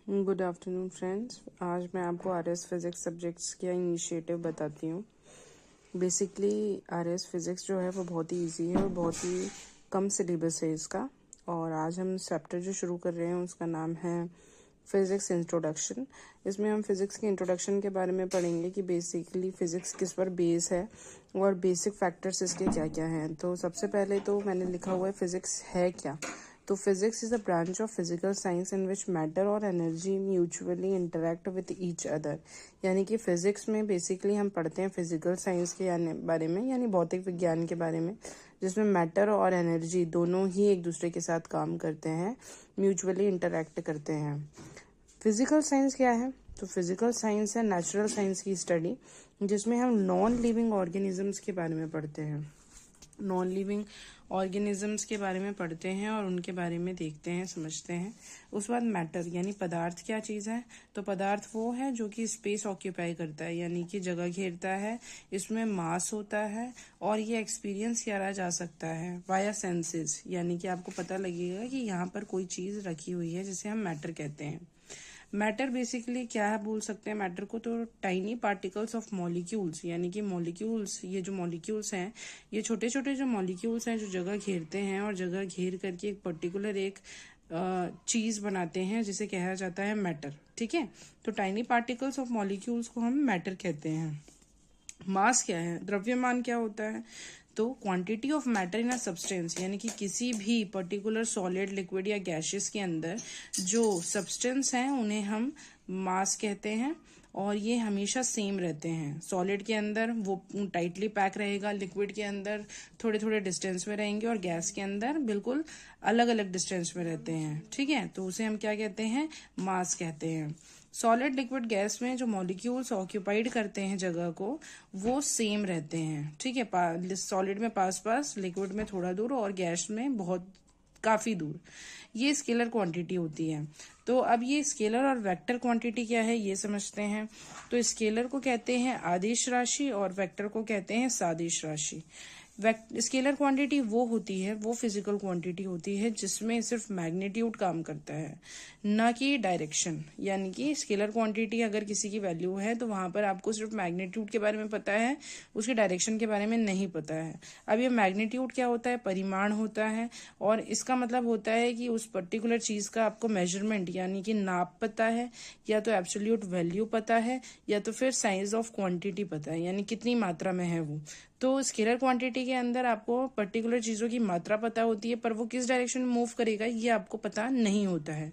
Good afternoon friends. आज मैं आपको आरएस फिज़िक्स सब्जेक्ट्स का इनिशिएटिव बताती हूँ। बेसिकली आरएस फिज़िक्स जो है वो बहुत ही इजी है और बहुत ही कम सिलेबस है इसका। और आज हम चैप्टर जो शुरू कर रहे हैं उसका नाम है फिज़िक्स इंट्रोडक्शन। इसमें हम फिज़िक्स के इंट्रोडक्शन के बारे में पढ़ेंगे कि बेसिकली फ़िज़िक्स किस पर बेस है और बेसिक फैक्टर्स इसके क्या क्या हैं। तो सबसे पहले तो मैंने लिखा हुआ है फ़िज़िक्स है क्या। तो physics is a branch of physical science in which matter और energy mutually interact with each other. यानी कि फिजिक्स में बेसिकली हम पढ़ते हैं फिजिकल साइंस के बारे में, यानी भौतिक विज्ञान के बारे में, जिसमें मैटर और एनर्जी दोनों ही एक दूसरे के साथ काम करते हैं, म्यूचुअली इंटरेक्ट करते हैं। फिजिकल साइंस क्या है? तो फिजिकल साइंस है नेचुरल साइंस की स्टडी, जिसमें हम नॉन लिविंग ऑर्गेनिजम्स के बारे में पढ़ते हैं। नॉन लिविंग ऑर्गेनिजम्स के बारे में पढ़ते हैं और उनके बारे में देखते हैं, समझते हैं। उस बाद मैटर यानी पदार्थ क्या चीज़ है? तो पदार्थ वो है जो कि स्पेस ऑक्यूपाई करता है, यानी कि जगह घेरता है, इसमें मास होता है और ये एक्सपीरियंस किया जा सकता है वाया सेंसेस, यानी कि आपको पता लगेगा कि यहाँ पर कोई चीज़ रखी हुई है, जिसे हम मैटर कहते हैं। मैटर बेसिकली क्या है बोल सकते हैं मैटर को? तो टाइनी पार्टिकल्स ऑफ मॉलिक्यूल्स, यानी कि मॉलिक्यूल्स, ये जो मॉलिक्यूल्स हैं, ये छोटे छोटे जो मॉलिक्यूल्स हैं जो जगह घेरते हैं और जगह घेर करके एक पर्टिकुलर एक चीज बनाते हैं, जिसे कहा जाता है मैटर। ठीक है, तो टाइनी पार्टिकल्स ऑफ मॉलिक्यूल्स को हम मैटर कहते हैं। मास क्या है? द्रव्यमान क्या होता है? तो quantity of matter in a substance, यानी कि किसी भी पर्टिकुलर सॉलिड, लिक्विड या गैसेस के अंदर जो सब्सटेंस हैं उन्हें हम मास कहते हैं। और ये हमेशा सेम रहते हैं। सॉलिड के अंदर वो टाइटली पैक रहेगा, लिक्विड के अंदर थोड़े थोड़े डिस्टेंस में रहेंगे और गैस के अंदर बिल्कुल अलग अलग डिस्टेंस में रहते हैं। ठीक है, तो उसे हम क्या कहते हैं? मास कहते हैं। सॉलिड, लिक्विड, गैस में जो मॉलिक्यूल्स ऑक्यूपाइड करते हैं जगह को, वो सेम रहते हैं। ठीक है, सॉलिड में पास पास, लिक्विड में थोड़ा दूर और गैस में बहुत काफी दूर। ये स्केलर क्वांटिटी होती है। तो अब ये स्केलर और वेक्टर क्वांटिटी क्या है ये समझते हैं। तो स्केलर को कहते हैं आदिश राशि और वेक्टर को कहते हैं सादिश राशि। स्केलर क्वांटिटी वो होती है, वो फिजिकल क्वांटिटी होती है जिसमें सिर्फ मैग्नीट्यूड काम करता है, ना कि डायरेक्शन। यानी कि स्केलर क्वांटिटी अगर किसी की वैल्यू है तो वहां पर आपको सिर्फ मैग्नीट्यूड के बारे में पता है, उसके डायरेक्शन के बारे में नहीं पता है। अब ये मैग्नीट्यूड क्या होता है? परिमाण होता है, और इसका मतलब होता है कि उस पर्टिकुलर चीज का आपको मेजरमेंट यानी कि नाप पता है, या तो एब्सोल्यूट वैल्यू पता है, या तो फिर साइज ऑफ क्वांटिटी पता है, यानी कितनी मात्रा में है वो। तो स्केलर क्वांटिटी के अंदर आपको पर्टिकुलर चीजों की मात्रा पता होती है, पर वो किस डायरेक्शन में मूव करेगा ये आपको पता नहीं होता है।